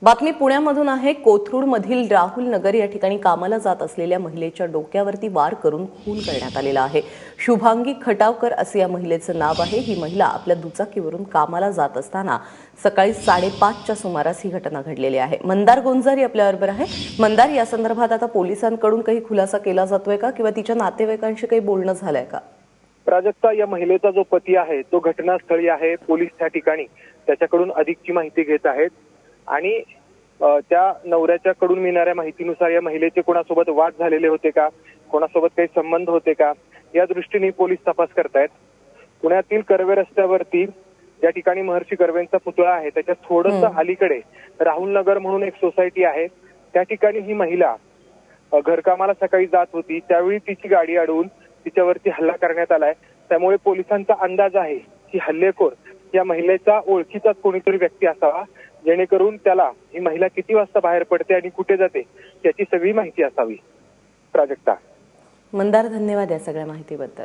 बातमी पुण्यामधून आहे। कोथरूडमधील राहुल नगर या ठिकाणी कामाला जात असलेल्या महिलेच्या डोक्यावरती वार करून खून करण्यात आलेला आहे। शुभांगी खटावकर असे या महिलेचं नाव आहे। ही महिला आपल्या दुचाकीवरून कामाला जात असताना सकाळी 5:30च्या सुमारास ही घटना घडलेली आहे। मंदार गोंजारी आपल्याबरोबर आहे। मंदार, या संदर्भात आता पोलिसांकडून काही खुलासा केला जातोय का किंवा तिच्या नातेवाईकांशी काही बोलणं झालंय का? प्राजक्ता, या महिलेचा जो पती आहे तो घटनास्थळी आहे। पोलीस त्या ठिकाणी त्याच्याकडून अधिकची माहिती घेत आहेत आणि त्या नवऱ्याच्याकडून मिळणाऱ्या माहितीनुसार या महिलेचे कोणासोबत वाद झालेले होते का, कोणासोबत काही संबंध होते का, या दृष्टीने पोलीस तपास करतायत। पुण्यातील कर्वे रस्त्यावरती ज्या ठिकाणी महर्षी कर्वेंचा पुतळा आहे त्याच्या थोडंसं अलीकडे राहुल नगर म्हणून एक सोसायटी आहे। त्या ठिकाणी ही महिला घरकामाला सकाळी जात होती, त्यावेळी तिची गाडी अडवून तिच्यावरती हल्ला करण्यात आलाय। त्यामुळे पोलिसांचा अंदाज आहे की हल्लेखोर या महिलेचा ओळखीचाच कोणीतरी व्यक्ती असावा, जेणेकरून त्याला ही महिला किती वाजता बाहेर पडते आणि कुठे जाते याची सगळी माहिती असावी। प्राजक्ता। मंदार, धन्यवाद या सगळ्या माहितीबद्दल।